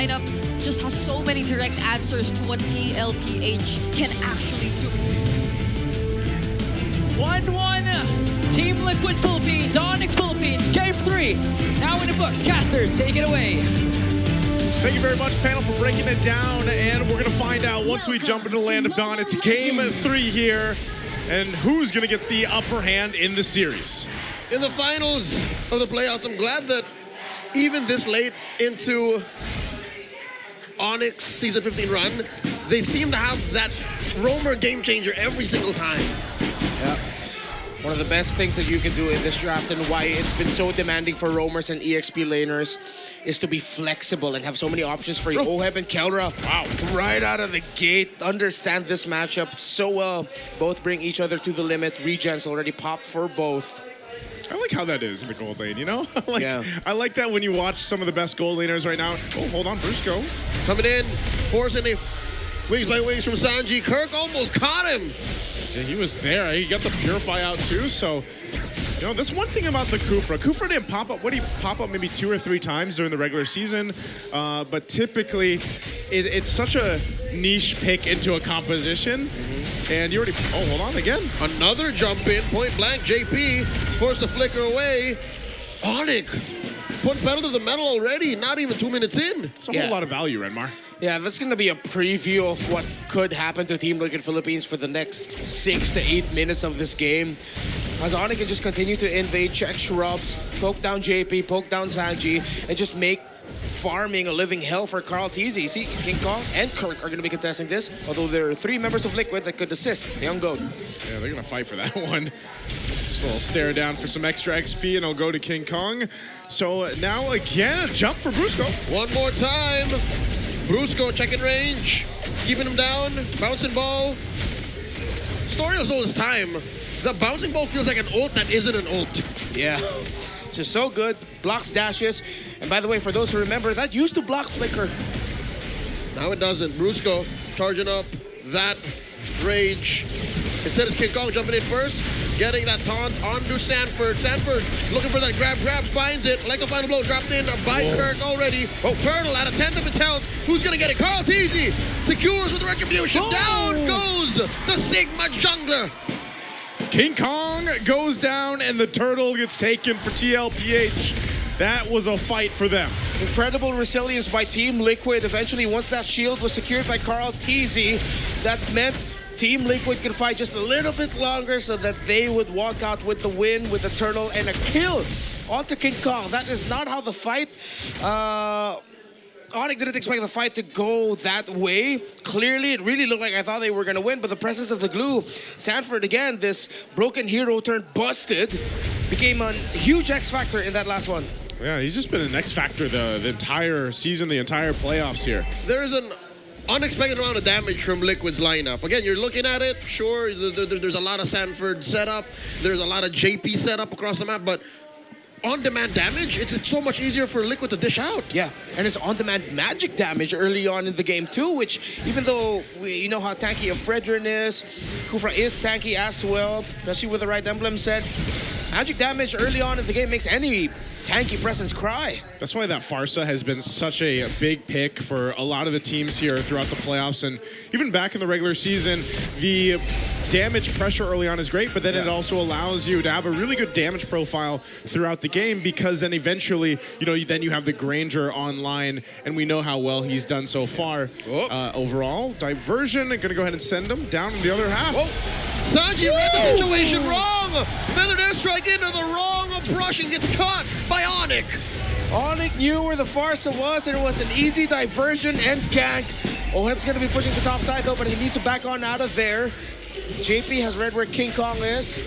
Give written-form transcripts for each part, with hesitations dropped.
lineup just has so many direct answers to what TLPH can actually do. 1-1, Team Liquid Philippines, ONIC Philippines, Game 3. Now in the books, casters, take it away. Thank you very much, panel, for breaking it down. And we're going to find out once we jump into the Land of Dawn. It's Game 3 here. And who's going to get the upper hand in the series? In the finals of the playoffs, I'm glad that even this late into ONIC's Season 15 run, they seem to have that roamer game changer every single time. Yeah. One of the best things that you can do in this draft and why it's been so demanding for roamers and EXP laners is to be flexible and have so many options for you. Oheb and Kelra, wow, right out of the gate, understand this matchup so well. Both bring each other to the limit. Regen's already popped for both. I like how that is in the gold lane, you know? Yeah. I like that when you watch some of the best gold laners right now. Oh, hold on, Brusko. Coming in, forcing a wings by wings from Sanji. Kirk almost caught him. Yeah, he was there. He got the Purify out too, so... You know, that's one thing about the Kufra. Kufra didn't pop up. What did he pop up maybe 2 or 3 times during the regular season? But typically, it's such a niche pick into a composition. And you already... Oh, hold on again. Another jump in, point blank. Jaypee forced the flicker away. ONIC put pedal to the metal already, not even 2 minutes in. It's a whole lot of value, RENMAR. Yeah, that's going to be a preview of what could happen to Team Liquid Philippines for the next 6 to 8 minutes of this game. As ONIC can just continue to invade, check shrubs, poke down Jaypee, poke down Sanji, and just make farming a living hell for KarlTzy. See, King Kong and Kirk are going to be contesting this, although there are 3 members of Liquid that could assist the Young Goat. Yeah, they're going to fight for that one. Just a little stare down for some extra XP, and it'll go to King Kong. So now, again, a jump for Brusko. One more time. Brusko checking range, keeping him down, bouncing ball. Story of this time, the bouncing ball feels like an ult that isn't an ult. Yeah, just so good. Blocks dashes. And by the way, for those who remember, that used to block flicker. Now it doesn't. Brusko charging up that rage. Instead, it's King Kong jumping in first, getting that taunt onto Sanford. Sanford looking for that grab, finds it. Like a final blow dropped in by Kirk already. Oh, Turtle at a 10th of its health. Who's gonna get it? KarlTzy secures with the retribution. Down goes the Sigma jungler. King Kong goes down, and the turtle gets taken for TLPH. That was a fight for them. Incredible resilience by Team Liquid. Eventually, once that shield was secured by KarlTzy, that meant Team Liquid could fight just a little bit longer so that they would walk out with the win with the turtle and a kill onto King Kong. That is not how the fight... ONIC didn't expect the fight to go that way. Clearly, it really looked like I thought they were going to win, but the presence of the glue, Sanford, again, this broken hero turned busted, became a huge X factor in that last one. Yeah, he's just been an X factor the entire season, the entire playoffs here. There is an unexpected amount of damage from Liquid's lineup. Again, you're looking at it, sure, there's a lot of Sanford setup, there's a lot of Jaypee setup across the map, but on-demand damage, it's so much easier for Liquid to dish out. Yeah, and it's on-demand magic damage early on in the game too, which even though you know how tanky a Fredrin is, Kufra is tanky as well, especially with the right emblem set, magic damage early on in the game makes any tanky presence cry. That's why that Farsa has been such a big pick for a lot of the teams here throughout the playoffs, and even back in the regular season, the damage pressure early on is great, but then it also allows you to have a really good damage profile throughout the game, because then eventually, you know, then you have the Granger online, and we know how well he's done so far. Overall, diversion, gonna go ahead and send him down in the other half. Sanji read the situation wrong. Feathered airstrike into the wrong brush and gets caught by ONIC. ONIC knew where the Farsa was, and it was an easy diversion and gank. Oheb's going to be pushing the top side though, but he needs to back on out of there. Jaypee has read where King Kong is.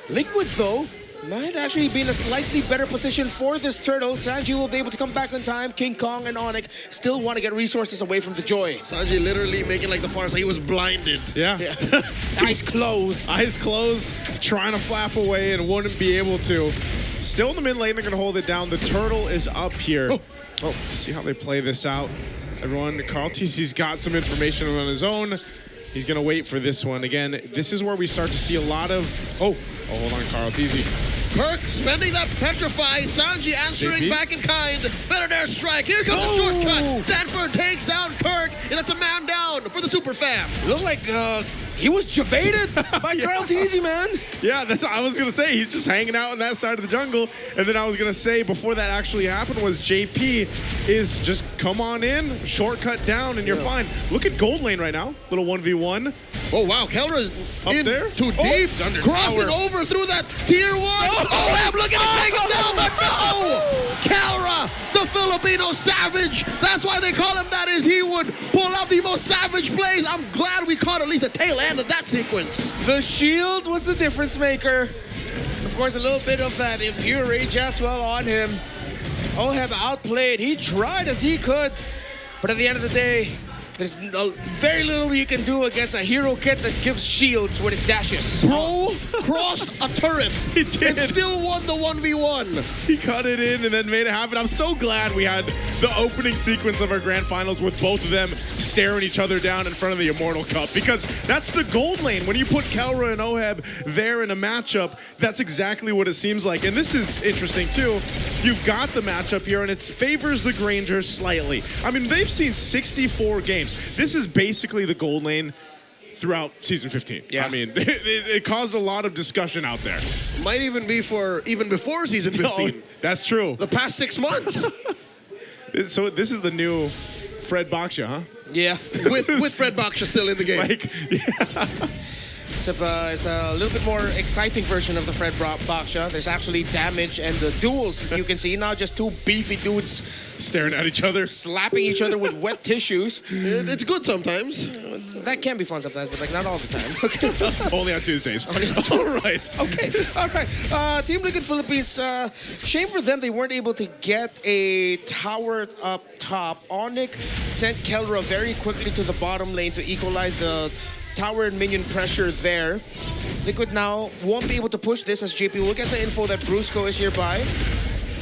Liquid though might actually be in a slightly better position for this turtle. Sanji will be able to come back on time. King Kong and ONIC still want to get resources away from the Joy. Sanji literally making like the Farsa. He was blinded. Yeah. Eyes closed. Eyes closed, trying to flap away and wouldn't be able to. Still in the mid lane, they're going to hold it down. The turtle is up here. See how they play this out. Everyone, KarlTzy's got some information on his own. He's going to wait for this one. Again, this is where we start to see a lot of... Oh, hold on, KarlTzy. Kirk spending that petrify. Sanji answering back in kind. Better dare strike. Here comes the shortcut. Sanford Sanford takes down Kirk, and that's a man down for the Super Fam. It looked like he was jebaited by KarlTzy, man. Yeah, that's what I was going to say. He's just hanging out on that side of the jungle. And then I was going to say, before that actually happened, was Jaypee is just come on in, shortcut down, and you're fine. Look at gold lane right now. Little 1v1. Oh, wow. Kelra's Up in there? too deep. under Crossing tower. over through that tier 1. Oheb looking to take him down, but no! Kelra, the Filipino savage. That's why they call him that, is he would pull out the most savage plays. I'm glad we caught at least a tail end of that sequence. The shield was the difference maker. Of course, a little bit of that impure rage as well on him. Oheb outplayed. He tried as he could, but at the end of the day, there's very little you can do against a hero kit that gives shields when it dashes. Bro crossed a turret. He did. And still won the 1v1. He cut it in and then made it happen. I'm so glad we had the opening sequence of our grand finals with both of them staring each other down in front of the Immortal Cup, because that's the gold lane. When you put Kelra and Oheb there in a matchup, that's exactly what it seems like. And this is interesting too. You've got the matchup here and it favors the Grangers slightly. I mean, they've seen 64 games. This is basically the gold lane throughout season 15. Yeah. I mean, it caused a lot of discussion out there. Might even be for even before season 15. Oh, that's true. The past 6 months. So this is the new Fred Baksha, huh? Yeah. with Fred Baksha still in the game. Like, yeah. It's a little bit more exciting version of the Fred Baksha. There's actually damage and the duels you can see now, just two beefy dudes Staring at each other. slapping each other with wet tissues. It's good sometimes. That can be fun sometimes, but like not all the time. Only on Tuesdays. All right. Okay, all right. Team Liquid Philippines, shame for them. They weren't able to get a tower up top. ONIC sent Kelra very quickly to the bottom lane to equalize the tower and minion pressure there. Liquid now won't be able to push this as Jaypee will get the info that Brusko is nearby.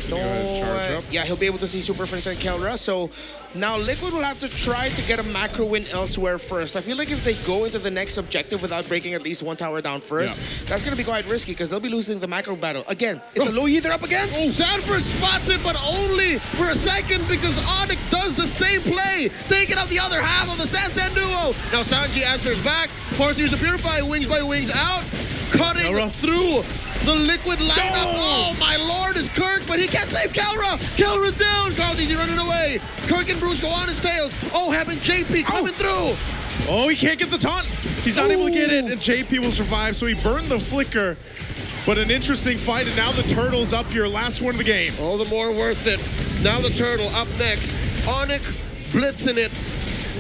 charge up. Yeah, he'll be able to see SuperFrince and Kelra. So now Liquid will have to try to get a macro win elsewhere first. I feel like if they go into the next objective without breaking at least one tower down first, that's going to be quite risky because they'll be losing the macro battle. Again, it's a low ether up again. Oh, Sanford spots it, but only for a second because ONIC does the same play, taking out the other half of the Sansan duo. Now Sanji answers back, forcing to use the Purify, wings by wings out, cutting Kelra. through the Liquid lineup. Oh, my lord, is Kirk, but he can't save Kelra. Kelra's down. KarlTzy running away. Kirk and Brusko on his tails. Oheb and Jaypee coming through. Oh, he can't get the taunt. He's not able to get it, and Jaypee will survive, so he burned the flicker. But an interesting fight, and now the Turtle's up here, last one of the game. All the more worth it. Now the Turtle up next. ONIC blitzing it.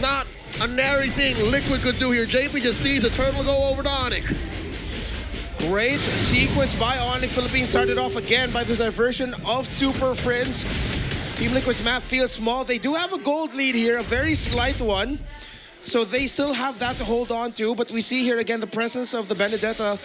Not a nary thing Liquid could do here. Jaypee just sees the Turtle go over to ONIC. Great sequence by ONIC Philippines. Started off again by the diversion of SuperFrince. Team Liquid's map feels small. They do have a gold lead here, a very slight one. So they still have that to hold on to. But we see here again the presence of the Benedetta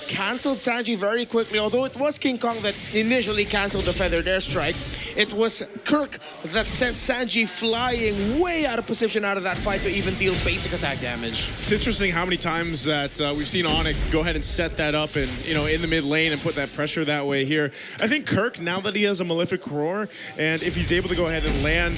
canceled Sanji very quickly. Although it was King Kong that initially canceled the Feathered Airstrike, it was Kirk that sent Sanji flying way out of position out of that fight to even deal basic attack damage. It's interesting how many times that we've seen ONIC go ahead and set that up and, in the mid lane and put that pressure that way here. I think Kirk, now that he has a Malefic Roar, and if he's able to go ahead and land,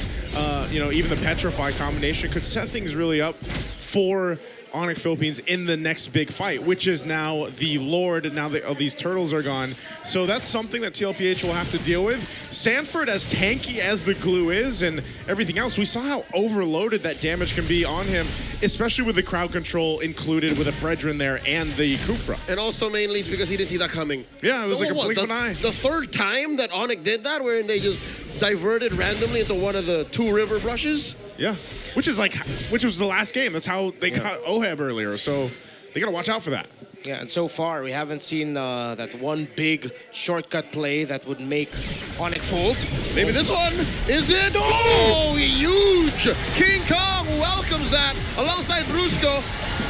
even the Petrify combination, could set things really up for ONIC Philippines in the next big fight, which is now the Lord, and now these Turtles are gone. So that's something that TLPH will have to deal with. Sanford, as tanky as the glue is and everything else, we saw how overloaded that damage can be on him, especially with the crowd control included with a Fredrin there and the Kufra. And also mainly it's because he didn't see that coming. Yeah, it was like a blink of an eye. The third time that ONIC did that, where they just diverted randomly into one of the two river brushes. Yeah, which was the last game. That's how they got Oheb earlier. So they got to watch out for that. Yeah, and so far we haven't seen that one big shortcut play that would make ONIC fold. Maybe this one is it. Oh, huge! King Kong welcomes that alongside Brusko,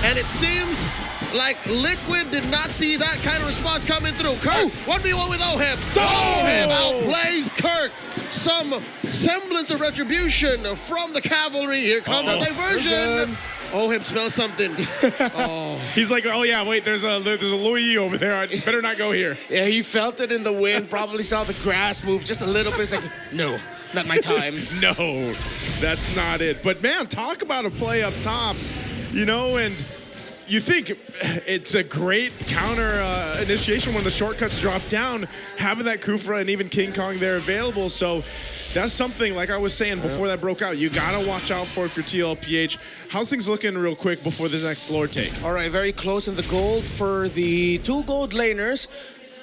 and it seems like Liquid did not see that kind of response coming through. Kirk, 1v1 with Oheb. Oheb outplays Kirk. Some semblance of retribution from the cavalry. Here comes the diversion. Oheb smells something. He's like, oh yeah, wait, there's a Louis over there. I better not go here. Yeah, he felt it in the wind, probably saw the grass move just a little bit. It's like, no, Not my time. No, that's not it. But man, talk about a play up top, you know, and you think it's a great counter initiation when the shortcuts drop down, having that Kufra and even King Kong there available. So that's something, like I was saying before that broke out, you got to watch out for if you're TLPH. How's things looking real quick before this next Lord take? All right, very close in the gold for the 2 gold laners.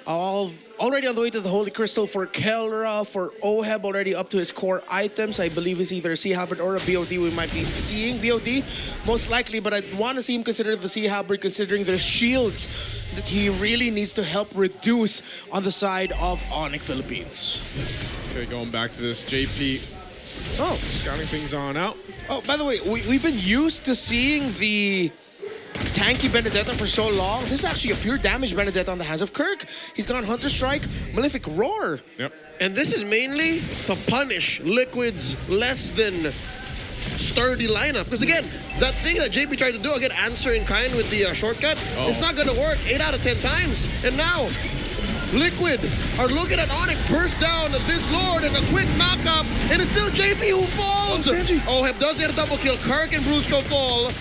Already on the way to the Holy Crystal for Kelra, for Oheb, already up to his core items. I believe it's either a Sea Halberd or a BOD. We might be seeing BOD, most likely, but I want to see him consider the Sea Halberd, considering the shields that he really needs to help reduce on the side of ONIC Philippines. Okay, going back to this, Jaypee. Oh, scouting things on out. Oh, by the way, we've been used to seeing the tanky Benedetta for so long. This is actually a pure damage Benedetta on the hands of Kirk. He's gone Hunter Strike, Malefic Roar. Yep. And this is mainly to punish Liquid's less than sturdy lineup. Because again, that thing that Jaypee tried to do, again, answer in kind with the shortcut, it's not going to work 8 out of 10 times. And now, Liquid are looking at ONIC burst down this Lord and a quick knockup, and it's still Jaypee who falls. Oheb does get a double kill. Kirk and Brusko fall.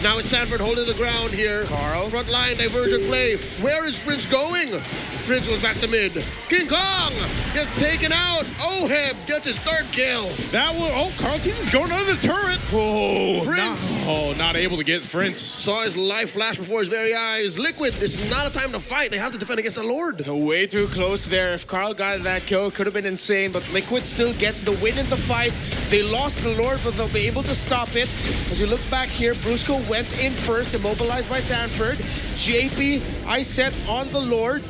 Now it's Sanford holding the ground here. Karl. Front line, divergent play. Where is Prince going? Prince goes back to mid. King Kong gets taken out. Oheb gets his 3rd kill. That will, KarlTzy is going under the turret. Whoa. Prince. Not able to get Prince. Saw his life flash before his very eyes. Liquid, this is not a time to fight. They have to defend against the Lord. Way too close there. If Karl got that kill, could have been insane, but Liquid still gets the win in the fight. They lost the Lord, but they'll be able to stop it. As you look back here, Brusko went in first, immobilized by Sanford. Jaypee, I set on the Lord.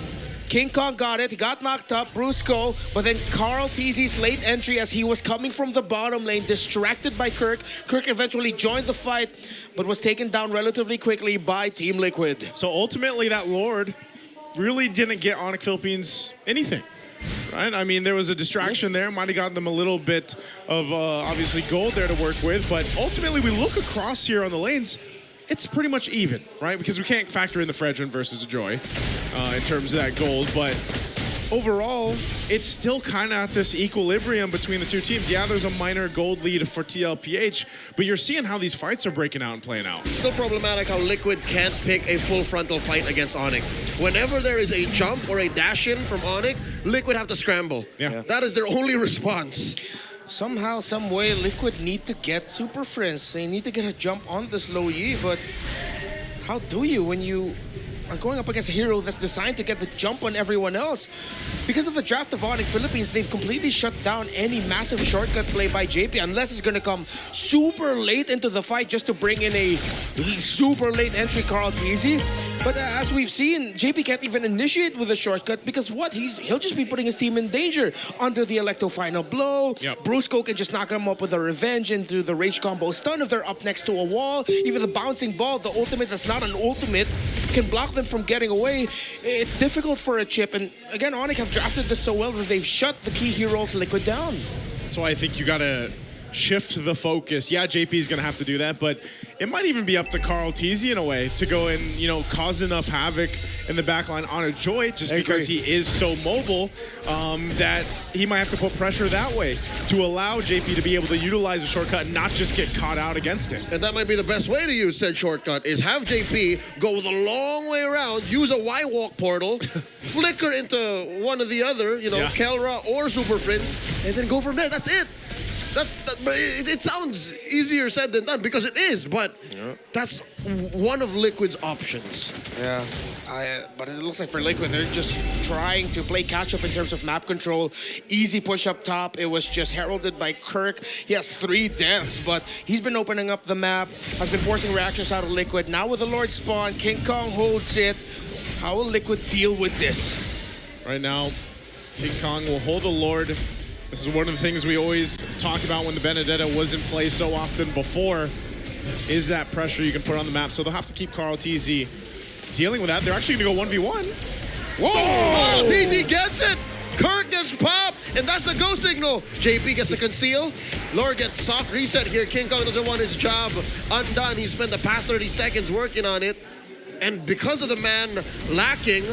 King Kong got it. He got knocked up. Brusko, but then KarlTzy's late entry as he was coming from the bottom lane, distracted by Kirk. Kirk eventually joined the fight, but was taken down relatively quickly by Team Liquid. So ultimately, that Lord really didn't get ONIC Philippines anything. Right? I mean, there was a distraction there. Might have gotten them a little bit of, obviously, gold there to work with. But ultimately, we look across here on the lanes, it's pretty much even, right? Because we can't factor in the Fredrin versus the Joy in terms of that gold. But overall, it's still kind of at this equilibrium between the two teams. Yeah, there's a minor gold lead for TLPH, but you're seeing how these fights are breaking out and playing out. Still problematic how Liquid can't pick a full frontal fight against ONIC. Whenever there is a jump or a dash in from ONIC, Liquid have to scramble. Yeah. That is their only response. Somehow, some way, Liquid need to get SuperFrince. They need to get a jump on this low Yi, but how do you when you are going up against a hero that's designed to get the jump on everyone else? Because of the draft of ONIC Philippines, they've completely shut down any massive shortcut play by Jaypee, unless it's going to come super late into the fight just to bring in a super late entry KarlTzy. But as we've seen, Jaypee can't even initiate with a shortcut because what? He'll just be putting his team in danger under the Electo final blow. Yep. Brusko can just knock him up with a revenge into the rage combo stun if they're up next to a wall. Even the bouncing ball, the ultimate that's not an ultimate, can block them from getting away. It's difficult for a chip. And again, ONIC have drafted this so well that they've shut the key hero of Liquid down. That's why I think you got to shift the focus. Yeah, Jaypee is going to have to do that, but it might even be up to KarlTzy in a way to go and, you know, cause enough havoc in the backline on a Joy just because he is so mobile that he might have to put pressure that way to allow Jaypee to be able to utilize a shortcut and not just get caught out against it. And that might be the best way to use said shortcut, is have Jaypee go the long way around, use a Y-Walk portal, flicker into one or the other, you know, Kelra or SuperFrince, and then go from there. That's it. It sounds easier said than done because it is, but that's one of Liquid's options. Yeah, but it looks like for Liquid, they're just trying to play catch-up in terms of map control. Easy push up top. It was just heralded by Kirk. He has 3 deaths, but he's been opening up the map, has been forcing reactions out of Liquid. Now with the Lord spawn, King Kong holds it. How will Liquid deal with this? Right now, King Kong will hold the Lord. This is one of the things we always talk about when the Benedetta was in play so often before, is that pressure you can put on the map. So they'll have to keep KarlTzy dealing with that. They're actually going to go 1v1. Whoa! KarlTzy gets it! Kirk gets popped, and that's the go signal. Jaypee gets to conceal. Lord gets soft reset here. King Kong doesn't want his job undone. He spent the past 30 seconds working on it. And because of the man lacking,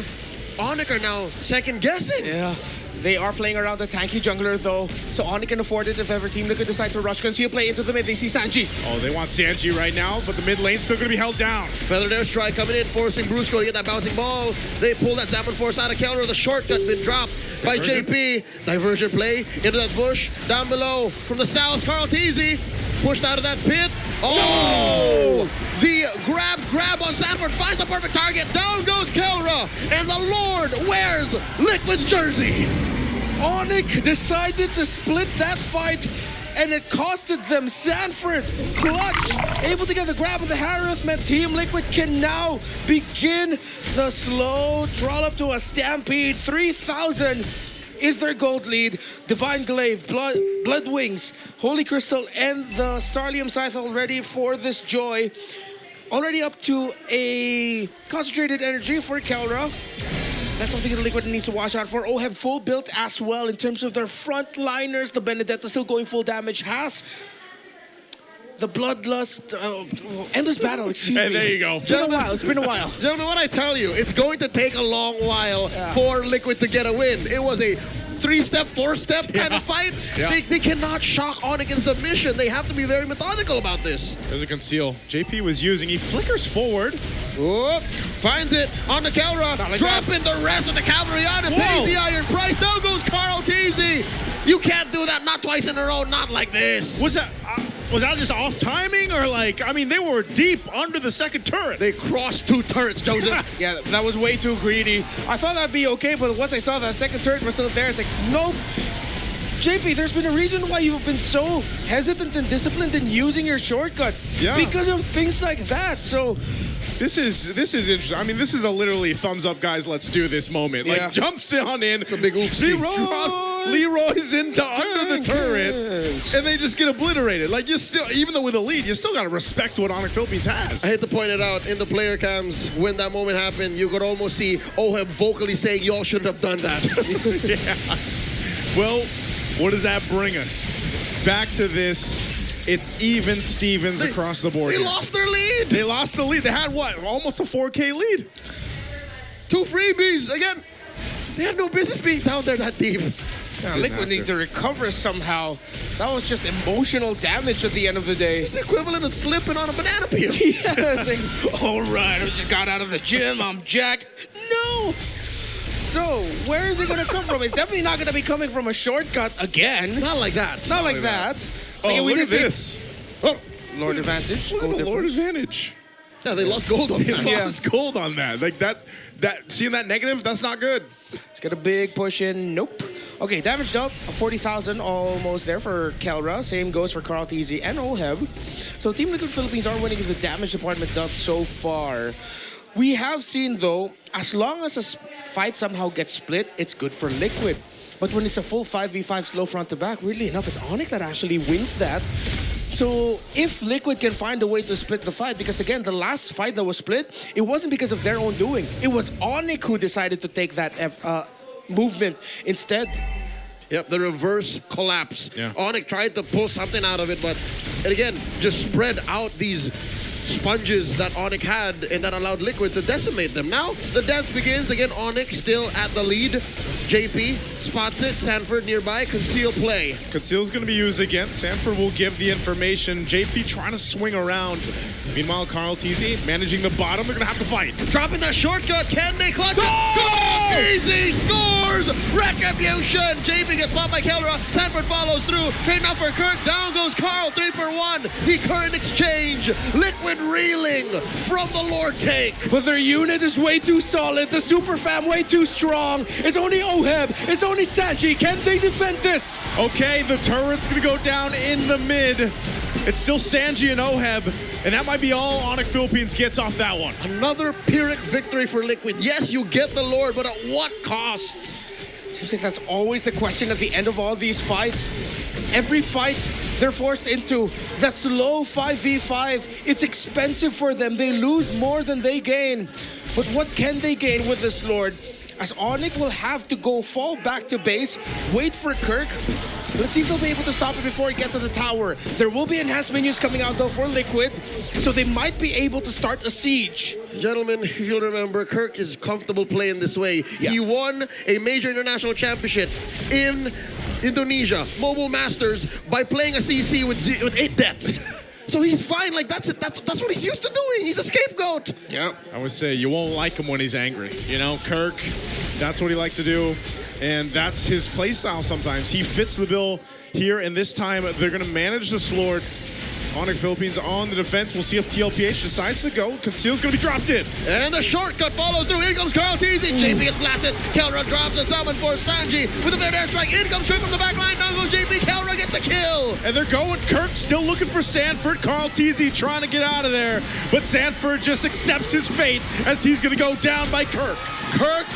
ONIC are now second guessing. Yeah. They are playing around the tanky jungler though, so ONIC can afford it if ever Team Liquid decide to rush. Conceal play into the mid. They see Sanji. Oh, they want Sanji right now, but the mid lane's still going to be held down. Feathered airstrike coming in, forcing Brusko to get that bouncing ball. They pull that Salmon Force out of Kelra. The shortcut been dropped by Jaypee. Diversion play into that bush. Down below from the south, KarlTzy pushed out of that pit. Oh! The grab on Sanford finds the perfect target. Down goes Kelra, and the Lord wears Liquid's jersey. ONIC decided to split that fight, and it costed them. Sanford, clutch, able to get the grab of the Harith, meant Team Liquid can now begin the slow trollop to a stampede. 3,000 is their gold lead. Divine Glaive, Blood Wings, Holy Crystal, and the Starlium Scythe already for this joy. Already up to a concentrated energy for Kelra. That's something that Liquid needs to watch out for. Oheb full built as well in terms of their frontliners. The Benedetta still going full damage. Has the Bloodlust, Endless Battle, excuse me. Hey, there you go. It's been a while. Gentlemen, what I tell you, it's going to take a long while for Liquid to get a win. It was a 3-step, 4-step kind of fight. Yeah. They cannot shock ONIC in submission. They have to be very methodical about this. There's a conceal. Jaypee was using. He flickers forward. Whoop, finds it on the Kelra, dropping the rest of the cavalry on and pays the iron price. Down goes KarlTzy. You can't do that, not twice in a row, not like this. Was that just off timing, or like, I mean, they were deep under the second turret. They crossed 2 turrets, Joseph. Yeah, that was way too greedy. I thought that'd be okay, but once I saw that second turret was still there, it's like, nope. Jaypee, there's been a reason why you've been so hesitant and disciplined in using your shortcut. Yeah. Because of things like that, so... This is interesting. I mean, this is a literally thumbs up, guys, let's do this moment. Yeah. Like, jumps on in. It's a big oopsie. Leroy's into under the turret, and they just get obliterated. Like, you still, even though with a lead, you still got to respect what ONIC Philippines has. I hate to point it out, in the player cams, when that moment happened, you could almost see Oheb vocally saying, y'all shouldn't have done that. Yeah. Well, what does that bring us? Back to this. It's even Stevens across the board. They lost their lead. They lost the lead. They had what? Almost a 4K lead. 2 freebies. Again, they had no business being down there that deep. Yeah, Liquid need to recover somehow. That was just emotional damage at the end of the day. It's the equivalent of slipping on a banana peel. Yeah, it's like, all right, I just got out of the gym, I'm jacked. No! So, where is it going to come from? It's definitely not going to be coming from a shortcut again. Not like that. Not like that. Oh, Again, look at this. Oh, Lord advantage. Look Gold at the Lord difference. advantage. yeah, they lost gold on They that. lost gold on that. Like that, seeing that negative, that's not good. Let's get a big push in. Nope. Okay, damage dealt, 40,000 almost there for Kelra. Same goes for KarlTzy and Oheb. So Team Liquid Philippines are winning the damage department dealt so far. We have seen, though, as long as a fight somehow gets split, it's good for Liquid. But when it's a full 5v5 slow front to back, weirdly enough, it's ONIC that actually wins that. So if Liquid can find a way to split the fight, because again, the last fight that was split, it wasn't because of their own doing. It was ONIC who decided to take that movement instead. Yep, the reverse collapse. Yeah. ONIC tried to pull something out of it, but and again, just spread out these sponges that ONIC had, and that allowed Liquid to decimate them. Now, the dance begins. Again, ONIC still at the lead. Jaypee spots it. Sanford nearby. Conceal play. Conceal's going to be used again. Sanford will give the information. Jaypee trying to swing around. Meanwhile, KarlTzy managing the bottom. They're going to have to fight. Dropping that shortcut. Can they clutch it? Easy scores. Retribution. Jaypee gets blocked by Kelra. Sanford follows through. Trade up for Kirk. Down goes Karl. 3 for 1. The current exchange. Liquid reeling from the Lord take. But their unit is way too solid. The super fam way too strong. It's only Oheb. It's only Sanji. Can they defend this? Okay, the turret's going to go down in the mid. It's still Sanji and Oheb, and that might be all ONIC Philippines gets off that one. Another Pyrrhic victory for Liquid. Yes, you get the Lord, but at what cost? Seems like that's always the question at the end of all these fights. Every fight, they're forced into that slow 5v5. It's expensive for them. They lose more than they gain. But what can they gain with this Lord? As ONIC will have to go fall back to base, wait for Kirk. Let's see if they'll be able to stop it before it gets to the tower. There will be enhanced minions coming out though for Liquid, so they might be able to start a siege. Gentlemen, if you'll remember, Kirk is comfortable playing this way. Yeah. He won a major international championship in Indonesia, Mobile Masters, by playing a CC with 8 deaths. So he's fine. Like that's what he's used to doing. He's a scapegoat. Yeah. I would say you won't like him when he's angry. You know, Kirk, that's what he likes to do, and that's his playstyle sometimes. He fits the bill here, and this time they're going to manage the Slord. ONIC Philippines on the defense. We'll see if TLPH decides to go. Conceal's going to be dropped in. And the shortcut follows through. In comes KarlTzy. Jaypee is blasted. Kelra drops the summon for Sanji with a fair airstrike. In comes straight from the back line. Now goes Jaypee. Kelra gets a kill. And they're going. Kirk still looking for Sanford. KarlTzy trying to get out of there. But Sanford just accepts his fate as he's going to go down by Kirk. Kirk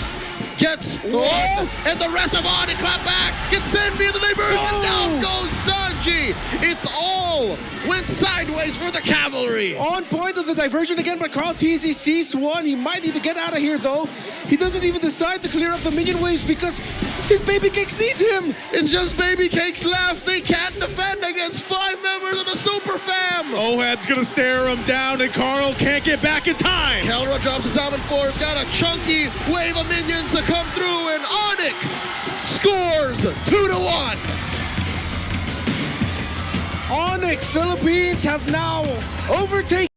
gets one, and the rest of ONIC clap back. Gets sent via the neighbors, and down goes Sanji. It all went sideways for the cavalry. On point of the diversion again, but KarlTzy sees one. He might need to get out of here, though. He doesn't even decide to clear up the minion waves because his baby cakes needs him. It's just baby cakes left. They can't defend against 5 members of the Super Fam. Oheb's going to stare him down, and Karl can't get back in time. Kelra drops the Salmon Force. Got a chunky wave of minions to come through, and ONIC scores 2-1. ONIC Philippines have now overtaken